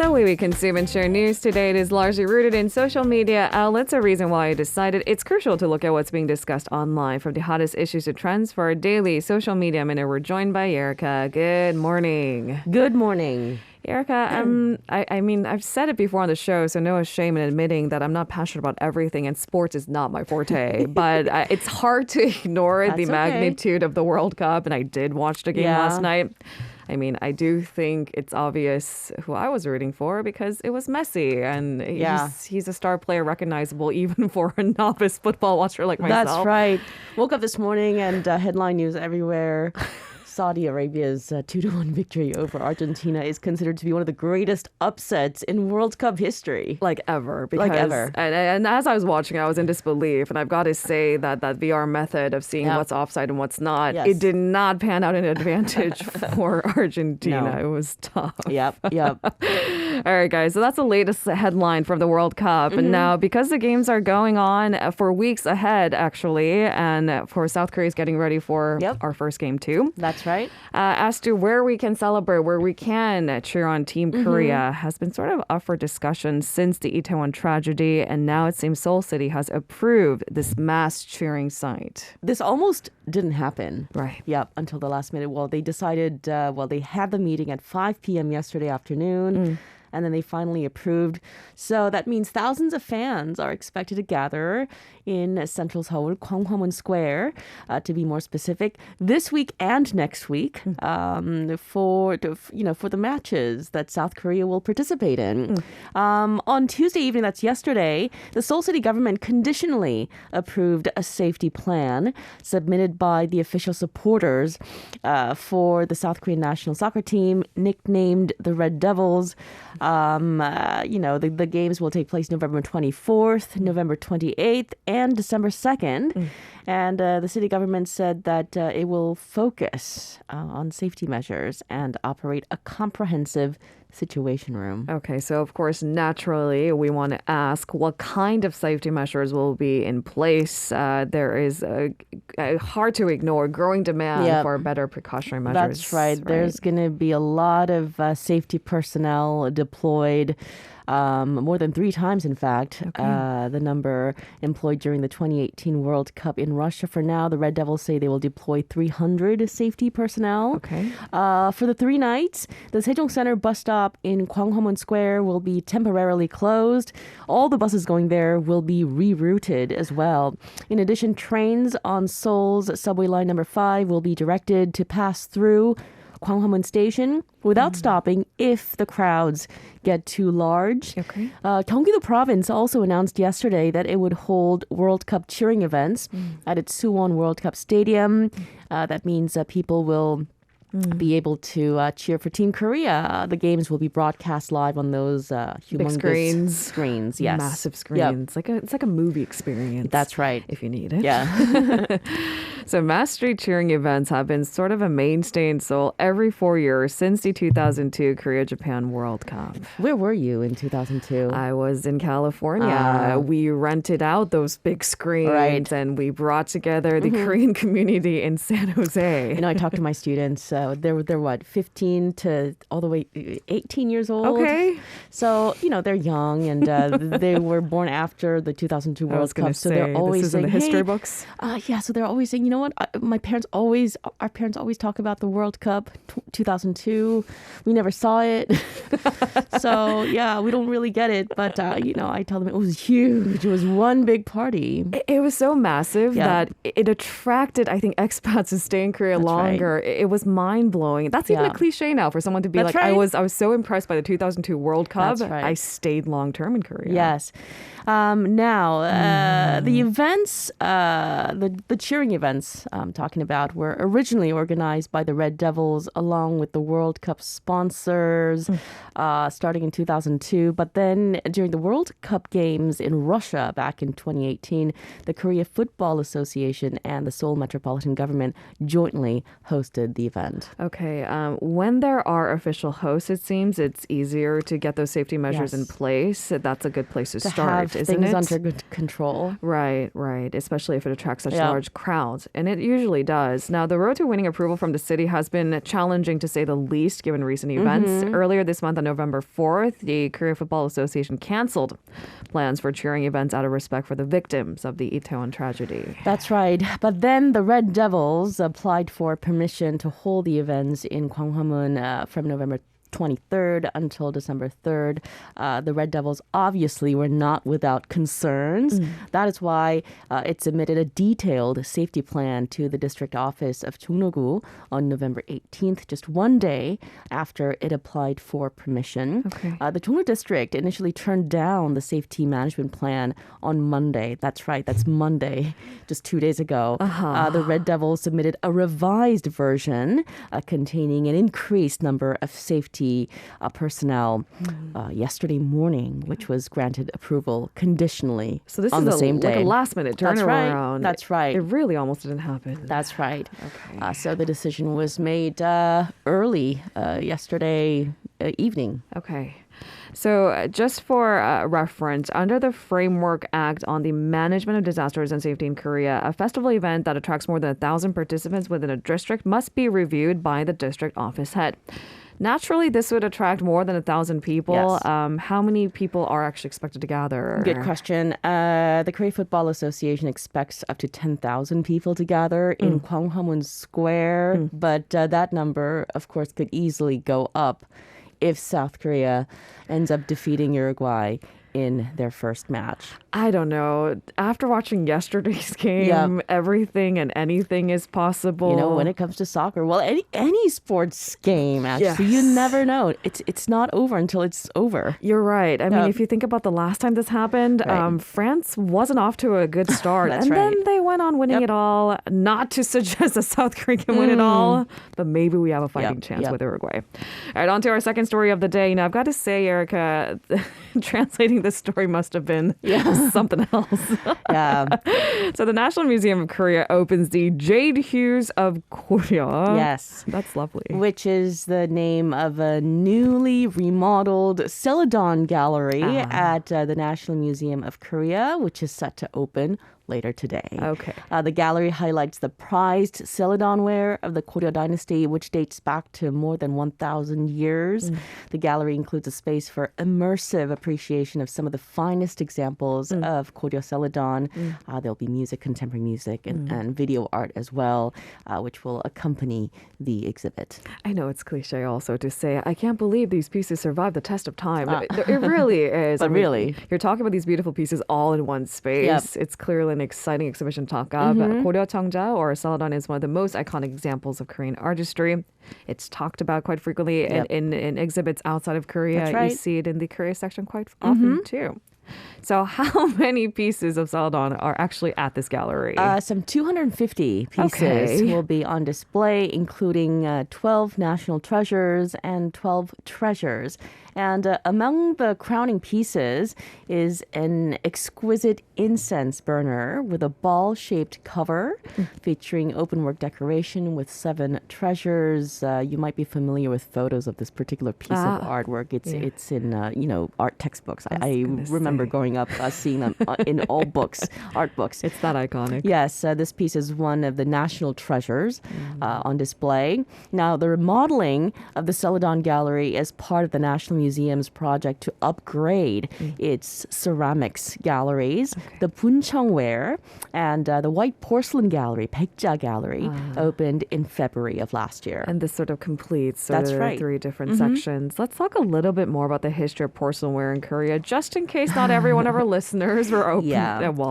The way we consume and share news today, it is largely rooted in social media outlets, a reason why I decided it's crucial to look at what's being discussed online. From the hottest issues to trends for our daily social media minute, we're joined by Erica. Good morning. Good morning. Erica, I mean, I've said it before on the show, so no shame in admitting that I'm not passionate about everything, and sports is not my forte. But it's hard to ignore the magnitude of the World Cup, and I did watch the game last night. I mean, I do think it's obvious who I was rooting for because it was Messi, and he's a star player, recognizable even for a novice football watcher like myself. That's right. Woke up this morning and headline news everywhere. Saudi Arabia's 2-1 victory over Argentina is considered to be one of the greatest upsets in World Cup history. Like ever. And as I was watching, I was in disbelief. And I've got to say that VR method of seeing what's offside and what's not, it did not pan out an advantage for Argentina. No. It was tough. Yep. All right, guys. So that's the latest headline from the World Cup. And now, because the games are going on for weeks ahead, actually, and for South Korea is getting ready for our first game too. That's right. As to where we can celebrate, where we can cheer on Team Korea has been sort of up for discussion since the Itaewon tragedy. And now it seems Seoul City has approved this mass cheering site. This almost didn't happen. Right. Yep, until the last minute. Well, they decided, they had the meeting at 5 p.m. yesterday afternoon. And then they finally approved. So that means thousands of fans are expected to gather in central Seoul, Gwanghwamun Square, to be more specific, this week and next week for the matches that South Korea will participate in. On Tuesday evening, that's yesterday, the Seoul City government conditionally approved a safety plan submitted by the official supporters for the South Korean national soccer team, nicknamed the Red Devils. The games will take place November 24th, November 28th, and December 2nd. And the city government said that it will focus on safety measures and operate a comprehensive situation room. Okay, so of course, naturally, we want to ask what kind of safety measures will be in place. There is a hard to ignore growing demand for better precautionary measures. That's right. There's going to be a lot of safety personnel deployed. More than 3 times, in fact, the number employed during the 2018 World Cup in Russia. For now, the Red Devils say they will deploy 300 safety personnel. Okay. For the 3 nights, the Sejong Center bus stop in Gwanghwamun Square will be temporarily closed. All the buses going there will be rerouted as well. In addition, trains on Seoul's subway line number 5 will be directed to pass through Gwanghwamun Station without stopping if the crowds get too large. Okay. Gyeonggi-do Province also announced yesterday that it would hold World Cup cheering events at its Suwon World Cup Stadium. That means people will be able to cheer for Team Korea. The games will be broadcast live on those humongous big screens. Yes, massive screens. Yep. It's like a movie experience. That's right. If you need it. Yeah. So mass street cheering events have been sort of a mainstay in Seoul every 4 years since the 2002 Korea-Japan World Cup. Where were you in 2002? I was in California. We rented out those big screens and we brought together the Korean community in San Jose. I talked to my students. They're what, 15 to all the way 18 years old. Okay. So, they're young and they were born after the 2002 World Cup. So they're always saying, in the history books. So they're always saying, you know what? Our parents always talk about the World Cup 2002. We never saw it. So, we don't really get it. But, I tell them it was huge. It was one big party. It was so massive that it attracted, I think, expats to stay in Korea longer. Right. It was mind-blowing. That's even a cliche now for someone to be I was so impressed by the 2002 World Cup. I stayed long-term in Korea. Yes. Now, the events, the cheering events I'm talking about were originally organized by the Red Devils along with the World Cup sponsors starting in 2002. But then during the World Cup games in Russia back in 2018, the Korea Football Association and the Seoul Metropolitan Government jointly hosted the event. event. Okay. When there are official hosts, it seems it's easier to get those safety measures in place. That's a good place to start, have isn't things it? under good control. Right. Especially if it attracts such large crowds. And it usually does. Now, the road to winning approval from the city has been challenging to say the least, given recent events. Earlier this month on November 4th, the Korea Football Association canceled plans for cheering events out of respect for the victims of the Itaewon tragedy. That's right. But then the Red Devils applied for permission to hold the events in Gwanghwamun from November 23rd until December 3rd. The Red Devils obviously were not without concerns. That is why it submitted a detailed safety plan to the district office of Jungno-gu on November 18th, just one day after it applied for permission. Okay. The Jungno district initially turned down the safety management plan on Monday. That's right, that's Monday, just 2 days ago. The Red Devils submitted a revised version containing an increased number of safety personnel yesterday morning, which was granted approval conditionally So this on is the same day. like a last-minute turnaround. That's right. It really almost didn't happen. That's right. Okay. So the decision was made early yesterday evening. Okay. So just for reference, under the Framework Act on the Management of Disasters and Safety in Korea, a festival event that attracts more than 1,000 participants within a district must be reviewed by the district office head. Naturally, this would attract more than 1,000 people. Yes. How many people are actually expected to gather? Good question. The Korea Football Association expects up to 10,000 people to gather in Gwanghwamun Square, but that number, of course, could easily go up if South Korea ends up defeating Uruguay in their first match. I don't know. After watching yesterday's game, everything and anything is possible. You know, when it comes to soccer, well, any sports game, actually, Yes. you never know. It's not over until it's over. You're right. I mean, if you think about the last time this happened, Right. France wasn't off to a good start. That's and then right. they went on winning it all. Not to suggest that South Korea can win it all, but maybe we have a fighting chance with Uruguay. All right, on to our second story of the day. Now, I've got to say, Erica, translating this story must have been something else. Yeah. So the National Museum of Korea opens the Jade Hues of Goryeo. Yes. That's lovely. Which is the name of a newly remodeled Celadon gallery at the National Museum of Korea, which is set to open later today. Okay. The gallery highlights the prized Celadon ware of the Goryeo dynasty, which dates back to more than 1,000 years. The gallery includes a space for immersive appreciation of some of the finest examples of Goryeo Celadon. There'll be music, contemporary music, and video art as well, which will accompany the exhibit. I know it's cliche also to say, I can't believe these pieces survived the test of time. It really is. But really. You're talking about these beautiful pieces all in one space. Yep. It's clearly an exciting exhibition to talk of. Goryeo Cheongja, or Celadon, is one of the most iconic examples of Korean artistry. It's talked about quite frequently in exhibits outside of Korea. That's right. You see it in the Korea section quite often too. So how many pieces of Celadon are actually at this gallery? Some 250 pieces will be on display, including 12 national treasures and 12 treasures. And among the crowning pieces is an exquisite incense burner with a ball-shaped cover featuring openwork decoration with 7 treasures. You might be familiar with photos of this particular piece of artwork. It's in art textbooks. I remember growing up seeing them in all books, art books. It's that iconic. Yes, this piece is one of the national treasures on display. Now, the remodeling of the Celadon Gallery is part of the National Museum's project to upgrade its ceramics galleries. The Buncheongware and the White Porcelain Gallery, Baekja Gallery, opened in February of last year. And this sort of completes That's the right. 3 different sections. Let's talk a little bit more about the history of porcelainware in Korea, just in case not every one of our listeners were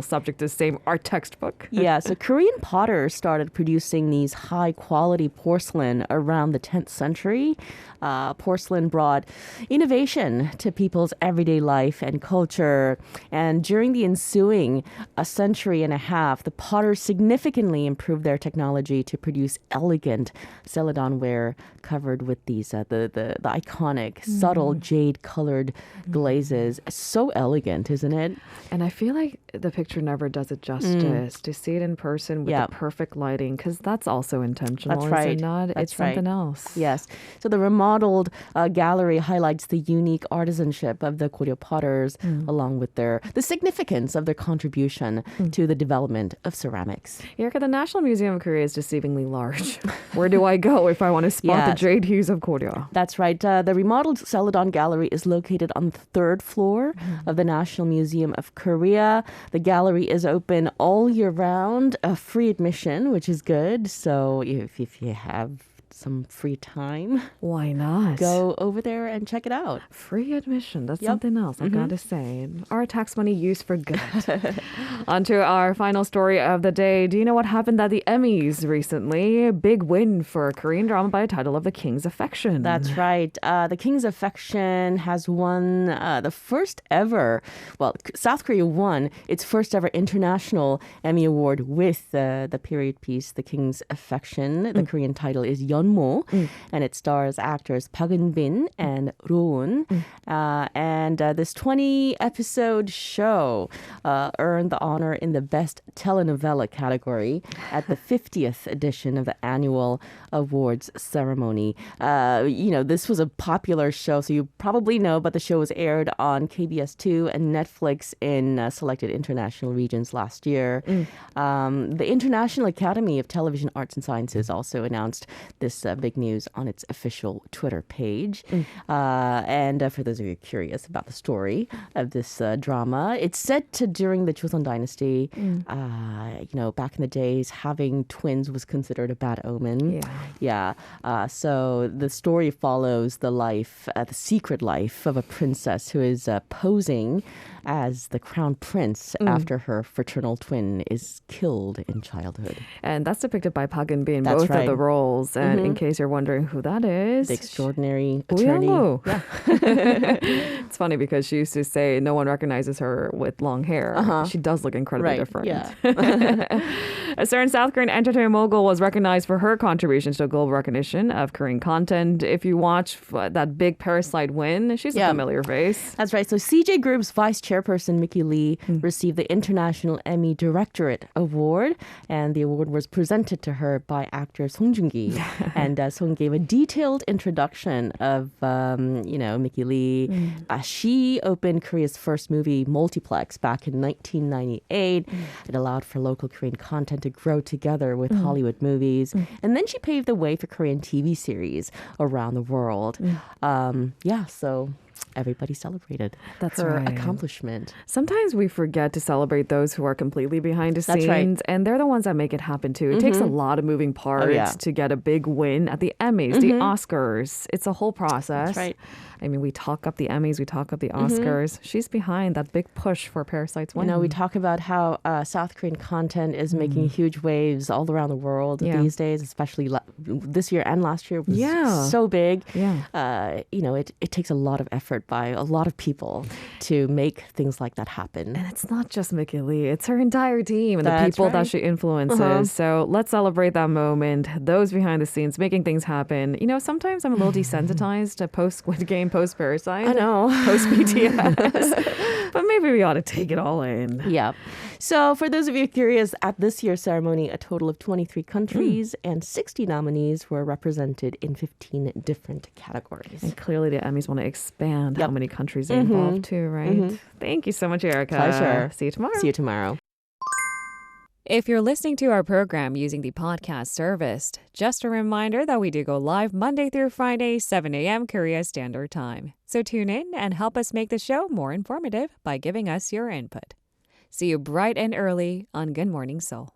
subject to the same art textbook. Yeah, so Korean potters started producing these high-quality porcelain around the 10th century. Porcelain brought innovation to people's everyday life and culture. And during the ensuing a century and a half, the potters significantly improved their technology to produce elegant Celadon ware covered with these the iconic, subtle jade-colored glazes. So elegant, isn't it? And I feel like the picture never does it justice. To see it in person with the perfect lighting, because that's also intentional. That's right. Is it not? That's it's something else. Yes. So the remodeled gallery highlights the unique artisanship of the Goryeo potters, along with the significance of their contribution to the development of ceramics. Erica, the National Museum of Korea is deceivingly large. Where do I go if I want to spot the Jade Hues of Goryeo? That's right. The remodeled Celadon Gallery is located on the third floor of the National Museum of Korea. The gallery is open all year round, free admission, which is good. So if you have some free time, why not go over there and check it out? Free admission, that's something else, I gotta say. Our tax money used for good. On to our final story of the day. Do you know what happened at the Emmys recently? Big win for a Korean drama by the title of The King's Affection. That's right. The King's Affection has won the first ever, South Korea won its first ever International Emmy Award with the period piece The King's Affection. The Korean title is Yeonmo, and it stars actors Park Eun-bin and Roon. And this 20-episode show earned the honor in the Best Telenovela category at the 50th edition of the annual awards ceremony. This was a popular show, so you probably know, but the show was aired on KBS2 and Netflix in selected international regions last year. The International Academy of Television Arts and Sciences also announced this big news on its official Twitter page. And for those of you curious about the story of this drama, it's set to during the Joseon Dynasty. Back in the days, having twins was considered a bad omen. So the story follows the secret life of a princess who is posing as the crown prince after her fraternal twin is killed in childhood. And that's depicted by Park Eun-bin in both of the roles. And in case you're wondering who that is, the extraordinary attorney. Yeah. It's funny because she used to say no one recognizes her with long hair. She does look incredibly different. Yeah. A certain South Korean entertainment mogul was recognized for her contributions to global recognition of Korean content. If you watch that big Parasite win, she's a familiar face. That's right. So CJ Group's vice chairperson Mickey Lee received the International Emmy Directorate Award, and the award was presented to her by actor Song Joong-ki. And Song gave a detailed introduction of Mickey Lee. She opened Korea's first movie multiplex back in 1998. It allowed for local Korean content to grow together with Hollywood movies. And then she paved the way for Korean TV series around the world. So everybody celebrated her accomplishment. Sometimes we forget to celebrate those who are completely behind the scenes. That's right. And they're the ones that make it happen too. It takes a lot of moving parts to get a big win at the Emmys, the Oscars. It's a whole process. That's right. I mean, we talk up the Emmys, we talk up the Oscars. She's behind that big push for Parasite's win. We talk about how South Korean content is making huge waves all around the world these days, especially this year and last year. It was so big. It takes a lot of effort by a lot of people to make things like that happen. And it's not just Mickey Lee, it's her entire team and the people that she influences. So let's celebrate that moment, those behind the scenes making things happen. Sometimes I'm a little desensitized to post-Squid Game, post-Parasite. I know. Post-BTS. But maybe we ought to take it all in. Yeah. So for those of you curious, at this year's ceremony, a total of 23 countries and 60 nominees were represented in 15 different categories. And clearly the Emmys want to expand how many countries are involved too, right? Thank you so much, Erica. Pleasure. See you tomorrow. If you're listening to our program using the podcast service, just a reminder that we do go live Monday through Friday, 7 a.m. Korea Standard Time. So tune in and help us make the show more informative by giving us your input. See you bright and early on Good Morning Seoul.